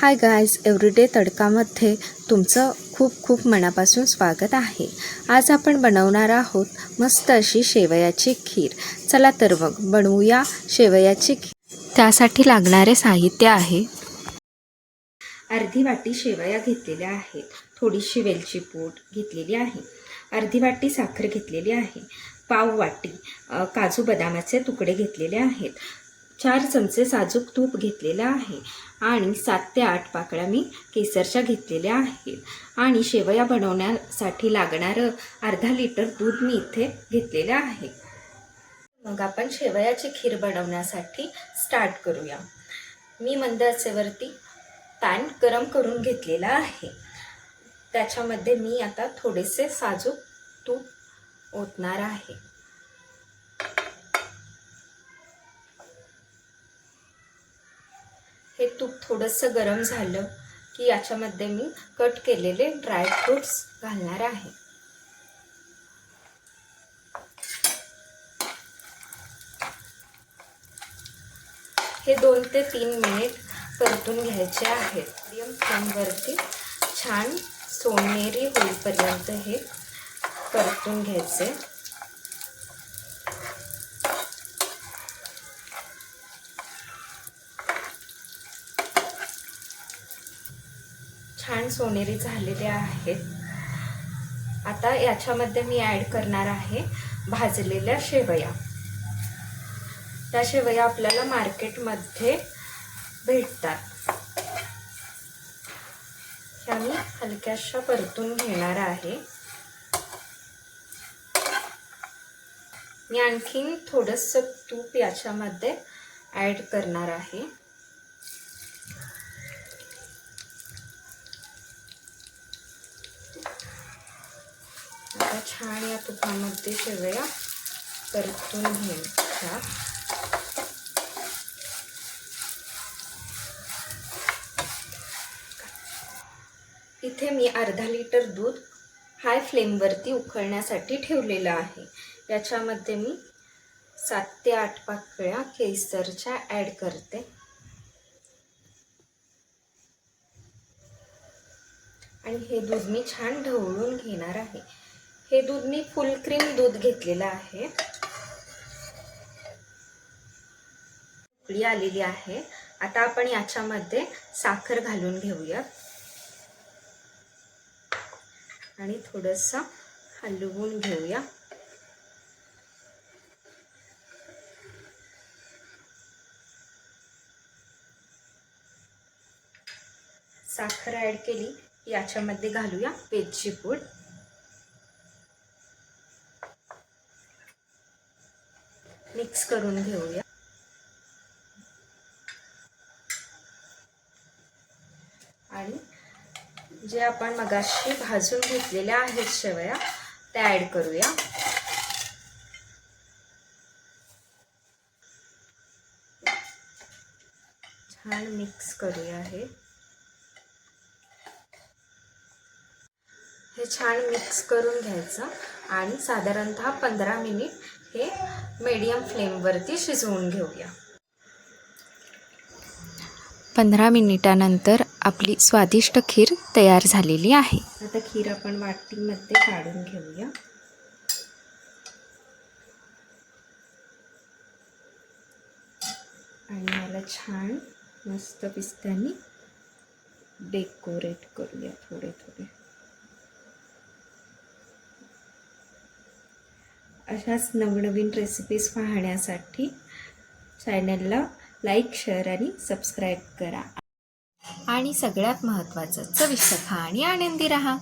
Hi guys, everyday तडकामध्ये तुमचं खूप खूप मनापासून स्वागत आहे। आज आपण बनवणार आहोत मस्त अशी शेवयाची खीर। चला तर मग बनवूया शेवयाची खीर। त्यासाठी लागणारे साहित्य आहे, अर्धी वाटी शेवया घेतलेल्या आहेत, थोडीशी वेलची पूड घेतलेली आहे, अर्धी वाटी साखर घेतलेली आहे, पाव वाटी काजू बदामाचे तुकडे घेतलेले आहेत, 4 चमचे साजूक तूप घेतलेले आहे आणि 7 ते 8 पाकळ्या मी केसरच्या घेतलेल्या आहेत आणि शेवया बनवण्यासाठी लागणारं अर्धा लिटर दूध मी इथे घेतलेले आहे। मग आपण शेवयाची खीर बनवण्यासाठी स्टार्ट करूया। मी मंद आचेवरती पॅन गरम करून घेतलेला आहे। त्याच्यामध्ये मी आता थोडेसे साजूक तूप ओतणार आहे। हे तूप थोडंसं गरम झालं की याच्यामध्ये मी कट केलेले ड्राय फ्रूट्स घालणार आहे। हे 2 ते 3 मिनिट परतून घ्यायचे आहेत। मीडियम फ्लेमवरती छान सोनेरी होईपर्यंत हे परतून घ्यायचे। छान सोनेरी झालेले आहेत। आता याच्यामध्ये मी ॲड करणार आहे भाजलेल्या शेवया। त्या शेवया आपल्याला मार्केटमध्ये भेटतात। ह्या मी हलक्याशा परतून घेणार आहे। मी आणखीन थोडंसं तूप याच्यामध्ये ॲड करणार आहे। आता छान या तुपामध्ये शेवया परतून घ्यायच्या। इथे मी अर्धा लिटर दूध हाय फ्लेमवरती उकळण्यासाठी ठेवलेलं आहे। याच्यामध्ये मी 7 ते 8 पाकळ्या केसरच्या ॲड करते आणि हे दूध मी छान ढवळून घेणार आहे। हे दूध मी फुल क्रीम दूध घेतलेलं आहे। उकळी आलेली आहे। आता आपण याच्यामध्ये साखर घालून घेऊया आणि थोडंसं हलवून घेऊया। साखर ॲड केली, याच्यामध्ये घालूया वेलची पूड, मिक्स करून घेऊया आणि जे आपण मगाशी भाजून घेतलेल्या आहेत शेवया त्या ॲड करूया। छान मिक्स करूया। हे छान मिक्स करून घ्यायचं आणि साधारणतः 15 मिनिट हे मीडियम फ्लेमवरती शिजवून घेऊया। 15 मिनिटानंतर आपली स्वादिष्ट खीर तयार झालेली आहे। आता खीर आपण वाटीमध्ये काढून घेऊया आणि याला छान मस्त पिस्त्याने डेकोरेट करूया थोडे थोडे। अशाच नवनवीन रेसिपीज पाहण्यासाठी चॅनलला लाईक, शेअर आणि सबस्क्राईब करा आणि सगळ्यात महत्त्वाचं चविष्ट खा आणि आनंदी रहा।